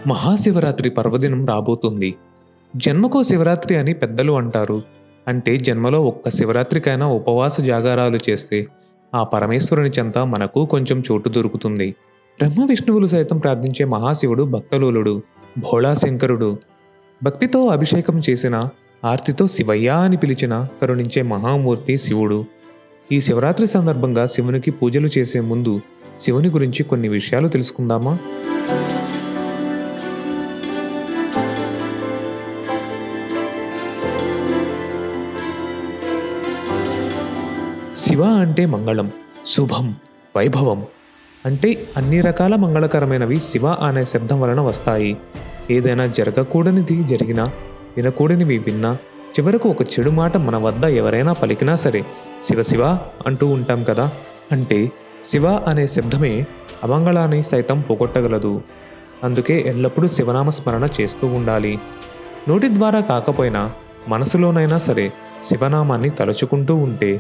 మహాశివరాత్రి పర్వదినం రాబోతుంది. జన్మకో శివరాత్రి అని పెద్దలు అంటారు. అంటే జన్మలో ఒక్క శివరాత్రికైనా ఉపవాస జాగారాలు చేస్తే ఆ పరమేశ్వరుని చెంత మనకు కొంచెం చోటు దొరుకుతుంది. బ్రహ్మ విష్ణువులు సైతం ప్రార్థించే మహాశివుడు భక్తలోలుడు, భోళాశంకరుడు. భక్తితో అభిషేకం చేసిన, ఆర్తితో శివయ్య అని పిలిచిన కరుణించే మహామూర్తి శివుడు. ఈ శివరాత్రి సందర్భంగా శివునికి పూజలు చేసే ముందు శివుని గురించి కొన్ని విషయాలు తెలుసుకుందామా? శివ అంటే మంగళం, శుభం, వైభవం. అంటే అన్ని రకాల మంగళకరమైనవి శివ అనే శబ్దం వలన వస్తాయి. ఏదైనా జరగకూడనిది జరిగినా, వినకూడనివి విన్నా, చివరకు ఒక చెడు మాట మన వద్ద ఎవరైనా పలికినా సరే శివ శివ అంటూ ఉంటాం కదా. అంటే శివ అనే శబ్దమే అమంగళాన్ని సైతం పోగొట్టగలదు. అందుకే ఎల్లప్పుడూ శివనామ స్మరణ చేస్తూ ఉండాలి. నోటి ద్వారా కాకపోయినా మనసులోనైనా సరే శివనామాన్ని తలుచుకుంటూ ఉంటే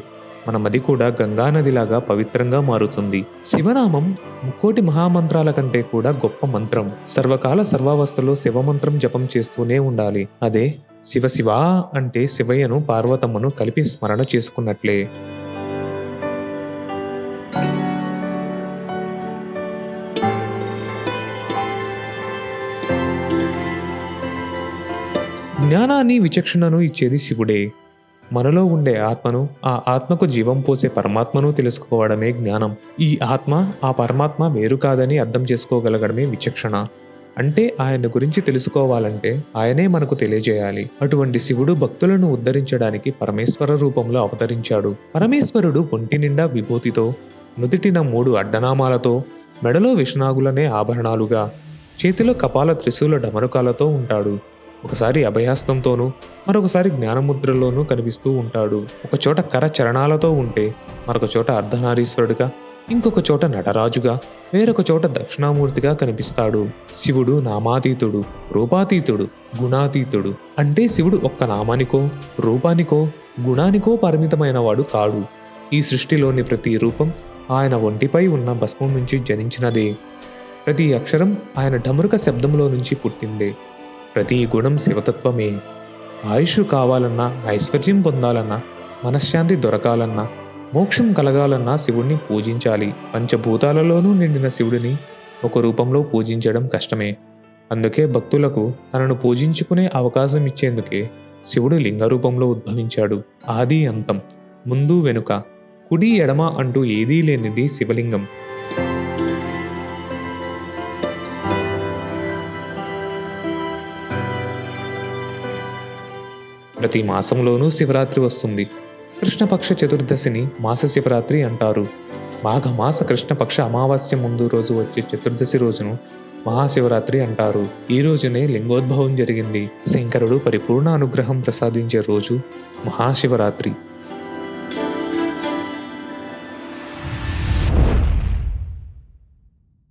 మన మది కూడా గంగానదిలాగా పవిత్రంగా మారుతుంది. శివనామం ముక్కోటి మహామంత్రాల కంటే కూడా గొప్ప మంత్రం. సర్వకాల సర్వావస్థలో శివమంత్రం జపం చేస్తూనే ఉండాలి. అదే శివ శివ అంటే శివయ్యను పార్వతమ్మను కలిపి స్మరణ చేసుకున్నట్లే. జ్ఞానాన్ని, విచక్షణను ఇచ్చేది శివుడే. మనలో ఉండే ఆత్మను, ఆ ఆత్మకు జీవం పోసే పరమాత్మను తెలుసుకోవడమే జ్ఞానం. ఈ ఆత్మ, ఆ పరమాత్మ వేరు కాదని అర్థం చేసుకోగలగడమే విచక్షణ. అంటే ఆయన గురించి తెలుసుకోవాలంటే ఆయనే మనకు తెలియజేయాలి. అటువంటి శివుడు భక్తులను ఉద్ధరించడానికి పరమేశ్వర రూపంలో అవతరించాడు. పరమేశ్వరుడు ఒంటి నిండా విభూతితో, నుదిటిన 3 అడ్డనామాలతో, మెడలో విష్ణాగులనే ఆభరణాలుగా, చేతిలో కపాల త్రిశూల డమరుకాలతో ఉంటాడు. ఒకసారి అభయహస్తంతోనూ, మరొకసారి జ్ఞానముద్రలోనూ కనిపిస్తూ ఉంటాడు. ఒకచోట కర చరణాలతో ఉంటే మరొక చోట అర్ధనారీశ్వరుడుగా, ఇంకొక చోట నటరాజుగా, వేరొక చోట దక్షిణామూర్తిగా కనిపిస్తాడు. శివుడు నామాతీతుడు, రూపాతీతుడు, గుణాతీతుడు. అంటే శివుడు ఒక్క నామానికో, రూపానికో, గుణానికో పరిమితమైన వాడు కాడు. ఈ సృష్టిలోని ప్రతి రూపం ఆయన ఒంటిపై ఉన్న భస్మం నుంచి జనించినదే. ప్రతి అక్షరం ఆయన ఢమరుక శబ్దంలో నుంచి పుట్టిందే. ప్రతి గుణం శివతత్వమే. ఆయుష్ కావాలన్నా, ఐశ్వర్యం పొందాలన్నా, మనశ్శాంతి దొరకాలన్నా, మోక్షం కలగాలన్నా శివుణ్ణి పూజించాలి. పంచభూతాలలోనూ నిండిన శివుడిని ఒక రూపంలో పూజించడం కష్టమే. అందుకే భక్తులకు తనను పూజించుకునే అవకాశం ఇచ్చేందుకే శివుడు లింగ రూపంలో ఉద్భవించాడు. ఆది అంతం, ముందు వెనుక, కుడి ఎడమ అంటూ ఏదీ లేనిది శివలింగం. ప్రతి మాసంలోనూ శివరాత్రి వస్తుంది. కృష్ణపక్ష చతుర్దశిని మాస శివరాత్రి అంటారు. మాఘమాస కృష్ణపక్ష అమావాస్య ముందు రోజు వచ్చే చతుర్దశి రోజును మహాశివరాత్రి అంటారు. ఈ రోజునే లింగోద్భవం జరిగింది. శంకరుడు పరిపూర్ణ అనుగ్రహం ప్రసాదించే రోజు మహాశివరాత్రి.